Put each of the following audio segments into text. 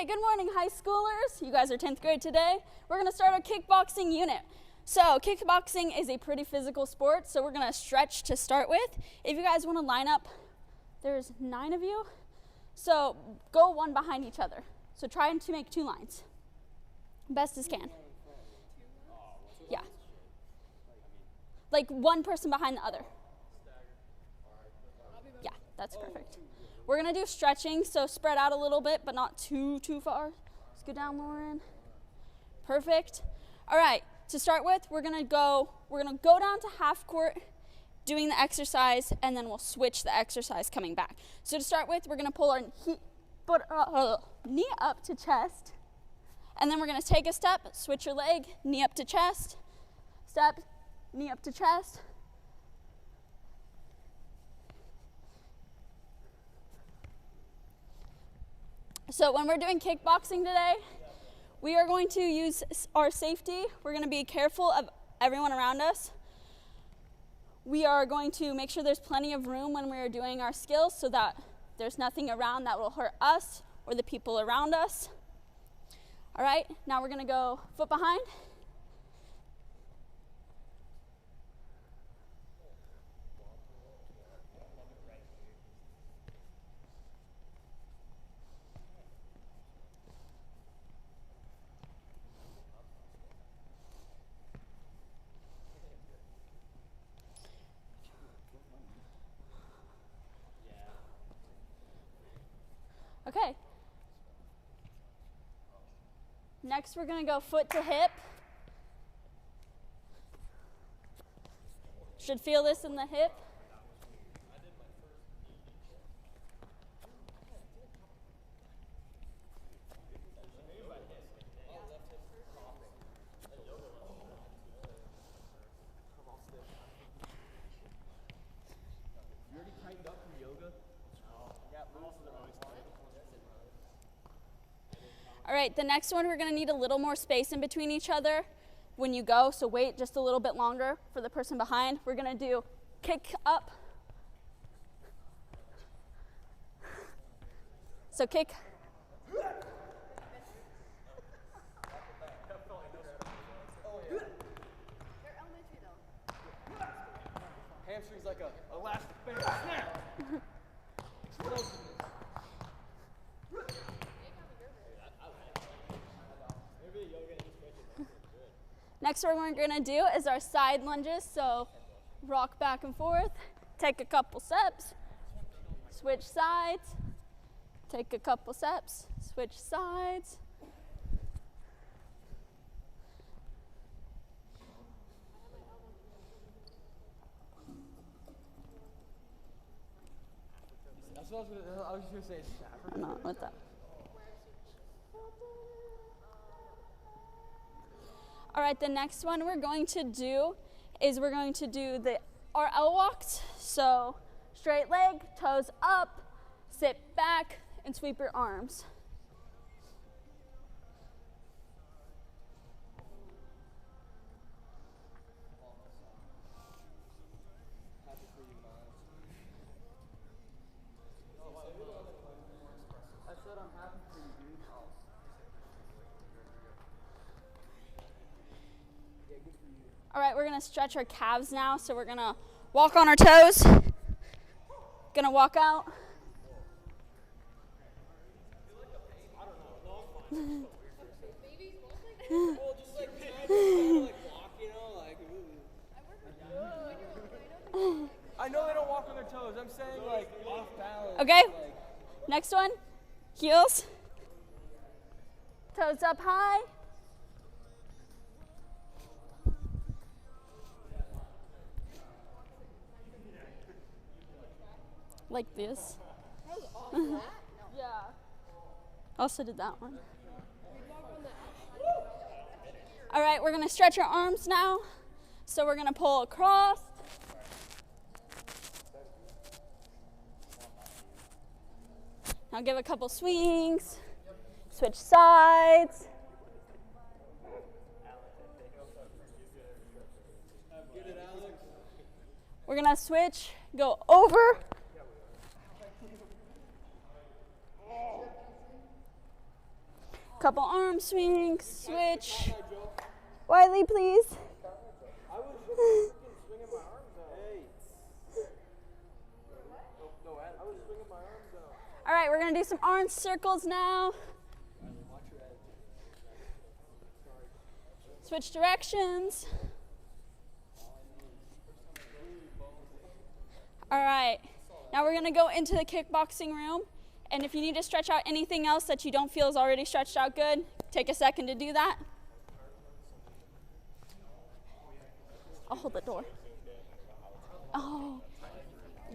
Okay, good morning, high schoolers. You guys are 10th grade today. We're going to start our kickboxing unit. So kickboxing is a pretty physical sport, so we're going to stretch to start with. If you guys want to line up, there's 9 of you. So go one behind each other. So try to make 2 lines, best as can. Yeah. Like one person behind the other. Yeah, that's perfect. We're gonna do stretching, so spread out a little bit, but not too far. Let's go down, Lauren. Perfect. All right, to start with, we're gonna go down to half court, doing the exercise, and then we'll switch the exercise coming back. So to start with, we're gonna pull our knee up to chest, and then we're gonna take a step, switch your leg, knee up to chest, step, knee up to chest. So when we're doing kickboxing today, we are going to use our safety. We're going to be careful of everyone around us. We are going to make sure there's plenty of room when we're doing our skills so that there's nothing around that will hurt us or the people around us. All right, now we're going to go foot behind. Okay. Next, we're going to go foot to hip. Should feel this in the hip. All right, the next one, we're going to need a little more space in between each other when you go, so wait just a little bit longer for the person behind. We're going to do kick up. So kick. Hamstring's like a elastic band. Snap! Explosiveness. Next one we're going to do is our side lunges. So rock back and forth, take a couple steps, switch sides, take a couple steps, switch sides. That's what I was just going to say. I'm not with that. All right, the next one we're going to do is we're going to do our L walks. So straight leg, toes up, sit back, and sweep your arms. All right, we're gonna stretch our calves now. So we're gonna walk on our toes. Gonna walk out. I know they don't walk on their toes. I'm saying like off balance. Okay, next one, heels. Toes up high. Like this. Yeah. Also did that one. All right, we're gonna stretch our arms now. So we're gonna pull across. Now give a couple swings. Switch sides. We're gonna switch, go over. Couple arm swings, switch. Wiley, please. I was swinging my arms out. Hey. No, I was swinging my arms out. All right, we're gonna do some arm circles now. Switch directions. All right, now we're gonna go into the kickboxing room. And if you need to stretch out anything else that you don't feel is already stretched out good, take a second to do that. I'll hold the door. Oh,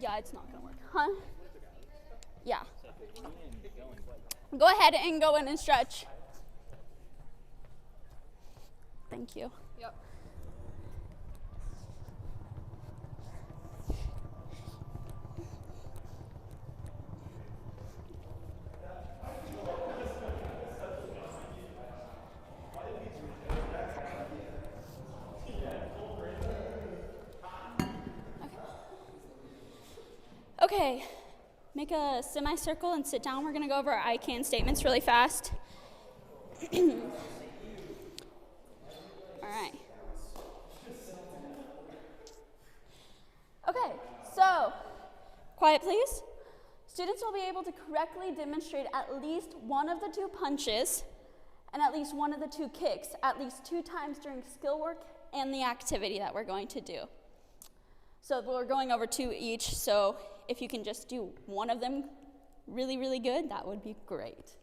yeah, it's not gonna work, huh? Yeah. Go ahead and go in and stretch. Thank you. Yep. Okay, make a semicircle and sit down. We're gonna go over our I can statements really fast. All right. Okay, so, quiet please. Students will be able to correctly demonstrate at least one of the 2 punches and at least one of the 2 kicks at least 2 times during skill work and the activity that we're going to do. So we're going over 2 each, so if you can just do one of them really, really good, that would be great.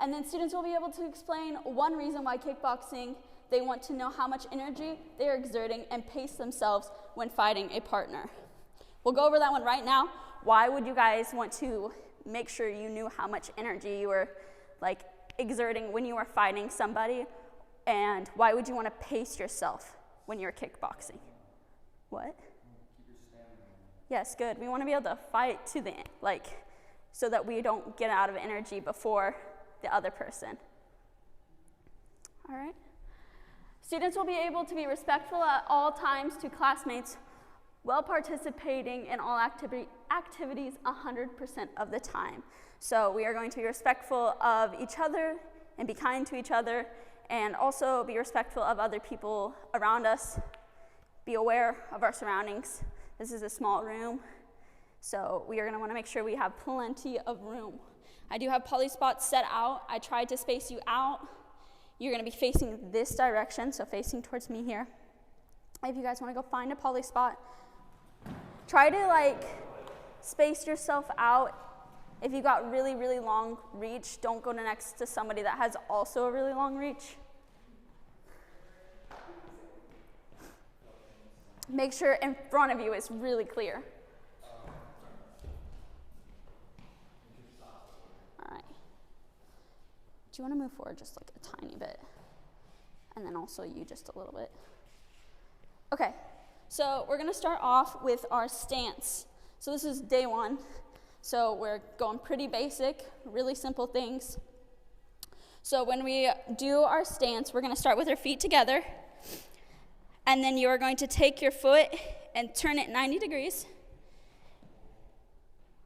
And then students will be able to explain one reason why kickboxing, they want to know how much energy they are exerting and pace themselves when fighting a partner. We'll go over that one right now. Why would you guys want to make sure you knew how much energy you were exerting when you were fighting somebody? And why would you want to pace yourself when you're kickboxing? What? Yes, good. We want to be able to fight to the end, so that we don't get out of energy before the other person. All right. Students will be able to be respectful at all times to classmates while participating in all activities 100% of the time. So we are going to be respectful of each other and be kind to each other, and also be respectful of other people around us. Be aware of our surroundings. This is a small room, so we are going to want to make sure we have plenty of room. I do have poly spots set out. I tried to space you out. You're going to be facing this direction, so facing towards me here. If you guys want to go find a poly spot, try to space yourself out. If you got really, really long reach, don't go next to somebody that has also a really long reach. Make sure in front of you is really clear. All right. Do you want to move forward just a tiny bit? And then also you just a little bit. Okay, so we're going to start off with our stance. So this is day 1. So we're going pretty basic, really simple things. So when we do our stance, we're going to start with our feet together. And then you are going to take your foot and turn it 90 degrees.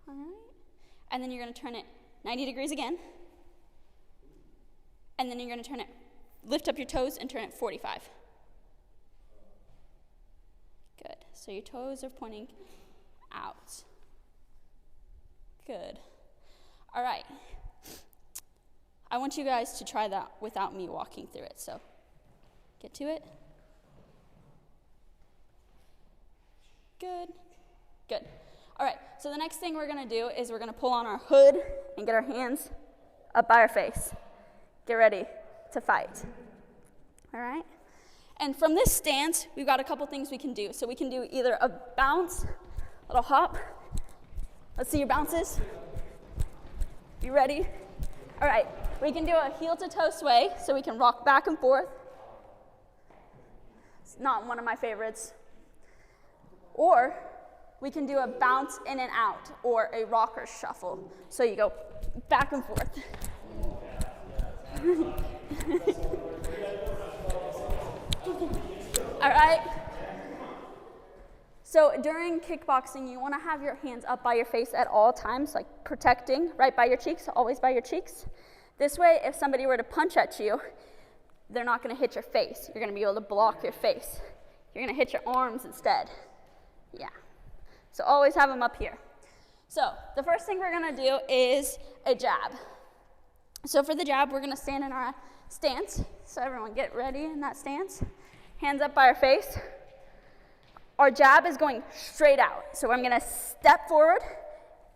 All right. And then you're going to turn it 90 degrees again. And then you're going to lift up your toes and turn it 45. Good. So your toes are pointing out. Good. All right. I want you guys to try that without me walking through it. So get to it. Good. Good. All right, so the next thing we're going to do is we're going to pull on our hood and get our hands up by our face. Get ready to fight. All right? And from this stance, we've got a couple things we can do. So we can do either a bounce, a little hop. Let's see your bounces. You ready? All right, we can do a heel to toe sway, so we can rock back and forth. It's not one of my favorites. Or we can do a bounce in and out, or a rocker shuffle. So you go back and forth. All right? So during kickboxing, you want to have your hands up by your face at all times, protecting right by your cheeks, always by your cheeks. This way, if somebody were to punch at you, they're not going to hit your face. You're going to be able to block your face. You're going to hit your arms instead. Yeah. So always have them up here. So the first thing we're going to do is a jab. So for the jab, we're going to stand in our stance. So everyone get ready in that stance. Hands up by our face. Our jab is going straight out. So I'm going to step forward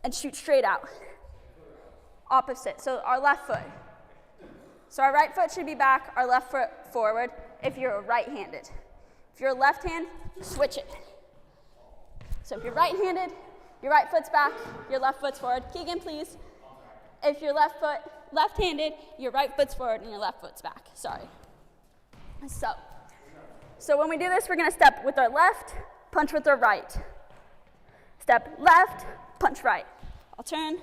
and shoot straight out. Opposite, so our left foot. So our right foot should be back, our left foot forward if you're right-handed. If you're left hand, switch it. So if you're right-handed, your right foot's back, your left foot's forward. Keegan, please. If you're left-handed, your right foot's forward and your left foot's back. Sorry. So when we do this, we're going to step with our left, punch with our right. Step left, punch right. I'll turn.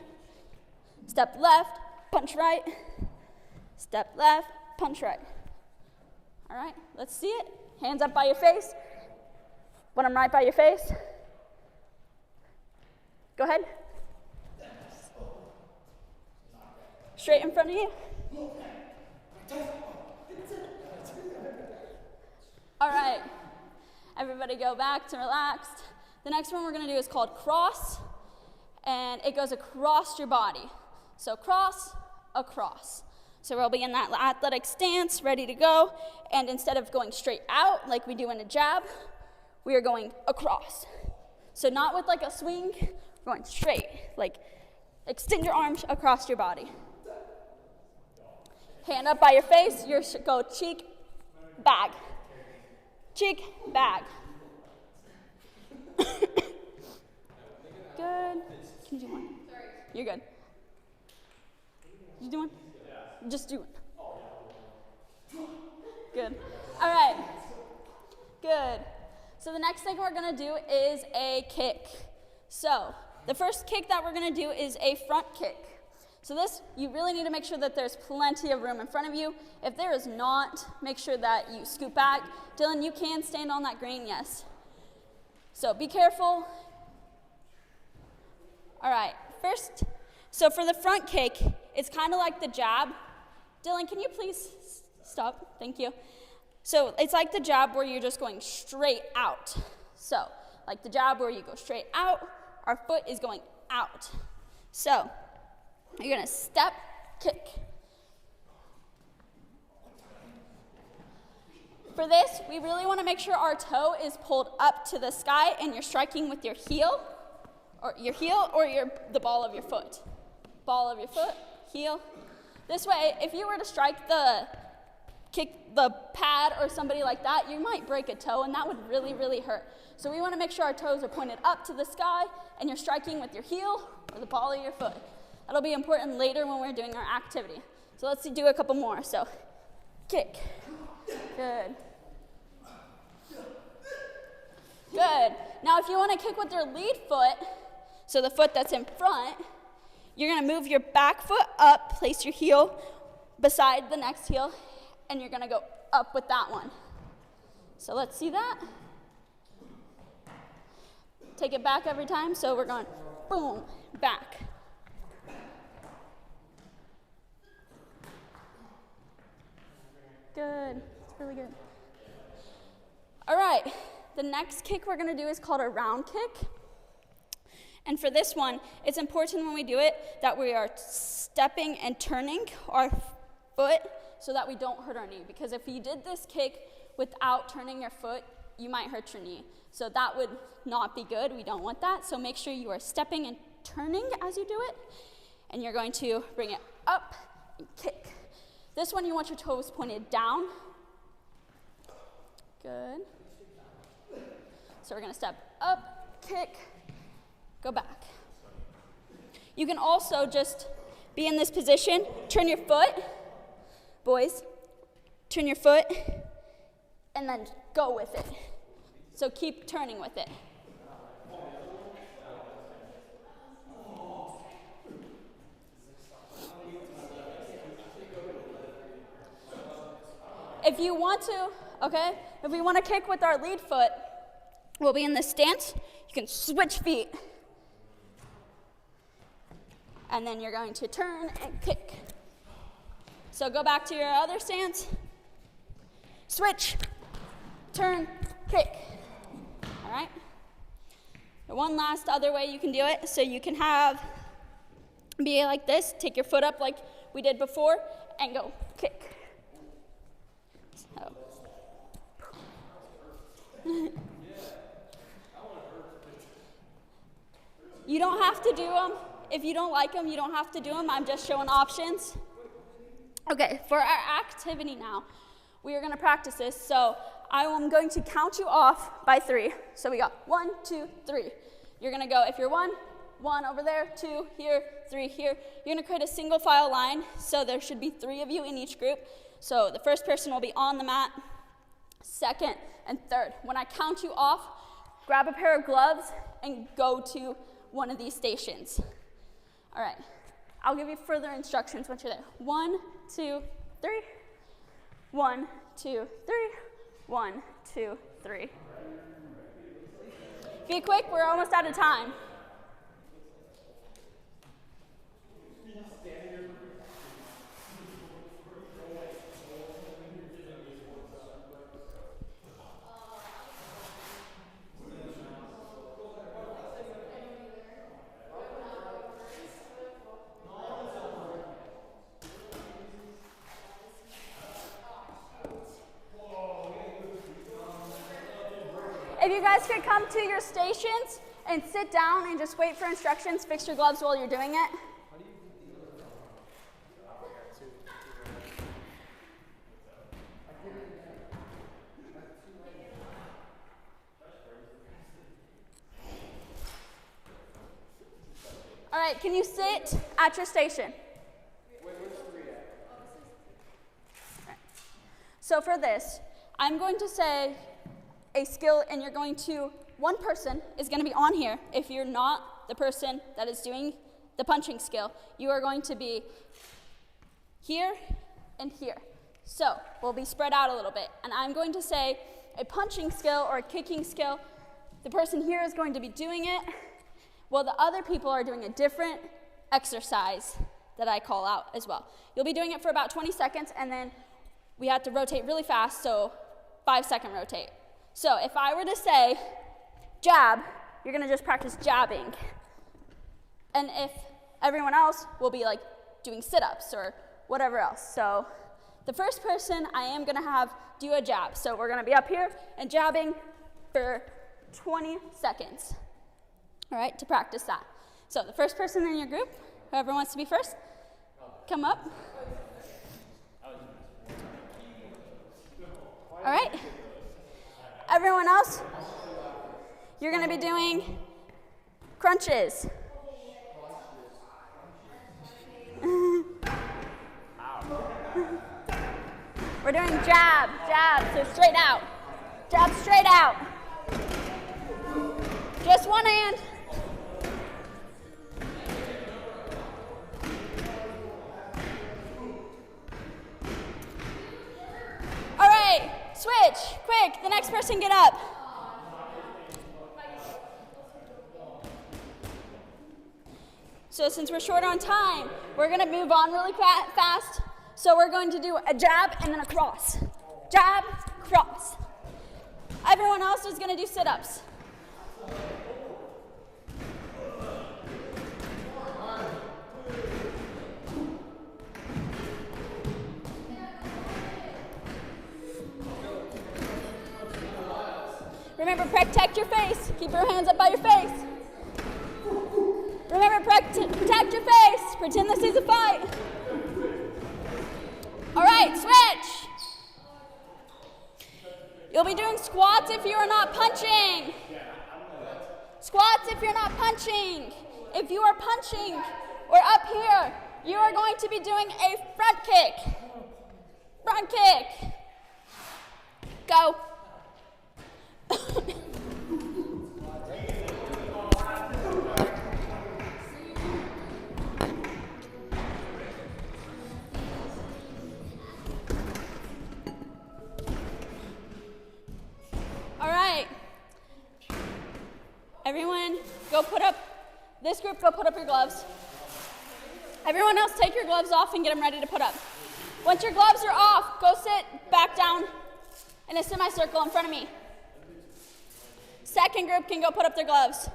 Step left, punch right. Step left, punch right. All right, let's see it. Hands up by your face. When I'm right by your face. Go ahead. Straight in front of you. All right, everybody go back to relaxed. The next one we're going to do is called cross, and it goes across your body. So cross, across. So we'll be in that athletic stance, ready to go, and instead of going straight out like we do in a jab, we are going across. So not with like a swing, we're going straight, like extend your arms across your body. Hand up by your face, you go cheek, bag. Cheek, bag. Good. Can you do one? You're good. You do one? Just do one. Good. All right. Good. So the next thing we're going to do is a kick. So the first kick that we're going to do is a front kick. So this, you really need to make sure that there's plenty of room in front of you. If there is not, make sure that you scoot back. Dylan, you can stand on that green, yes. So be careful. All right, first, so for the front kick, it's kind of like the jab. Dylan, can you please stop? Thank you. So it's like the jab where you're just going straight out. So like the jab where you go straight out, our foot is going out. So you're going to step, kick. For this, we really want to make sure our toe is pulled up to the sky and you're striking with your heel or the ball of your foot. Ball of your foot, heel. This way, if you were to strike the pad or somebody like that, you might break a toe and that would really, really hurt. So we want to make sure our toes are pointed up to the sky and you're striking with your heel or the ball of your foot. That'll be important later when we're doing our activity. So let's do a couple more. So kick. Good. Good. Now if you want to kick with your lead foot, so the foot that's in front, you're going to move your back foot up, place your heel beside the next heel, and you're going to go up with that one. So let's see that. Take it back every time. So we're going boom, back. Good. It's really good. All right. The next kick we're going to do is called a round kick. And for this one, it's important when we do it that we are stepping and turning our foot so that we don't hurt our knee. Because if you did this kick without turning your foot, you might hurt your knee. So that would not be good. We don't want that. So make sure you are stepping and turning as you do it. And you're going to bring it up and kick. This one, you want your toes pointed down. Good. So we're going to step up, kick, go back. You can also just be in this position, turn your foot, boys, turn your foot, and then go with it. So keep turning with it. If you want to, okay, if we want to kick with our lead foot, we'll be in this stance. You can switch feet. And then you're going to turn and kick. So go back to your other stance. Switch, turn, kick. All right? One last other way you can do it. So you can be like this, take your foot up like we did before, and go kick. So. You don't have to do them. If you don't like them, you don't have to do them. I'm just showing options. Okay, for our activity now, we are going to practice this. So I am going to count you off by 3. So we got 1, 2, 3. You're going to go, if you're 1 over there, 2 here, 3 here. You're going to create a single file line. So there should be 3 of you in each group. So the first person will be on the mat, second, and third. When I count you off, grab a pair of gloves and go to one of these stations. All right, I'll give you further instructions once you're there. 1, 2, 3. 1, 2, 3. 1, 2, 3. Be quick, we're almost out of time. If you guys could come to your stations and sit down and just wait for instructions, fix your gloves while you're doing it. All right, can you sit at your station? So for this, I'm going to say a skill, and you're going to, one person is going to be on here. If you're not the person that is doing the punching skill, you are going to be here and here. So we'll be spread out a little bit, and I'm going to say a punching skill or a kicking skill. The person here is going to be doing it, while the other people are doing a different exercise that I call out as well. You'll be doing it for about 20 seconds, and then we have to rotate really fast, so 5-second rotate. So if I were to say jab, you're going to just practice jabbing. And if everyone else will be like doing sit-ups or whatever else. So the first person I am going to have do a jab. So we're going to be up here and jabbing for 20 seconds. All right, to practice that. So the first person in your group, whoever wants to be first, come up. All right. Everyone else, you're going to be doing crunches. We're doing jab, so straight out. Jab straight out. Just one hand. All right, switch, quick, the next person get up. So since we're short on time, we're gonna move on really fast. So we're going to do a jab and then a cross. Jab, cross. Everyone else is gonna do sit-ups. Remember, protect your face. Keep your hands up by your face. Remember, protect your face. Pretend this is a fight. All right, switch. You'll be doing squats if you are not punching. Squats if you're not punching. If you are punching or up here, you are going to be doing a front kick. Front kick. Go. All right. Everyone, go put up, this group, go put up your gloves. Everyone else, take your gloves off and get them ready to put up. Once your gloves are off, go sit back down in a semicircle in front of me. Second group can go put up their gloves.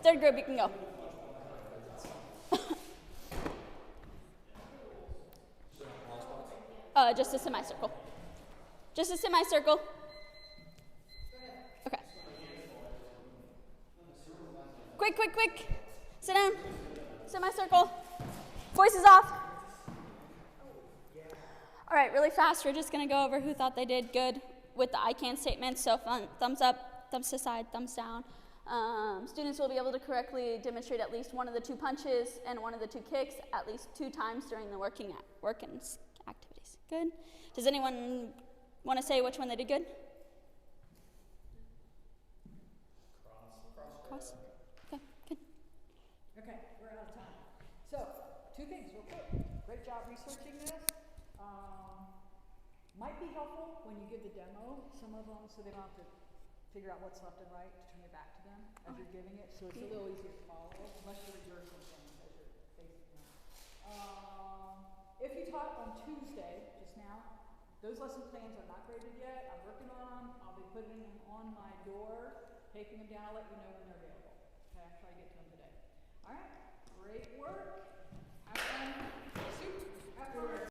Third group, you can go. Just a semicircle. Just a semicircle. Okay. Quick, quick, quick. Sit down. Semicircle. Voices off. All right, really fast. We're just going to go over who thought they did good with the I can statements. So thumbs up, thumbs to side, thumbs down. Students will be able to correctly demonstrate at least one of the 2 punches and one of the 2 kicks at least 2 times during the working activities. Good. Does anyone want to say which one they did good? Cross. Okay, good. Okay, we're out of time. So, 2 things real quick. Great job researching this. Might be helpful when you give the demo, some of them, so they don't have to figure out what's left and right to turn it back to them as you're giving it, so it's a little easier to follow, unless you're reversing things as you're facing them. If you taught on Tuesday, just now, those lesson plans are not graded yet. I'm working on them. I'll be putting them on my door, taking them down, let you know when they're available. Okay, I'll try to get to them today. All right, great work. Have fun. Soup. Have fun.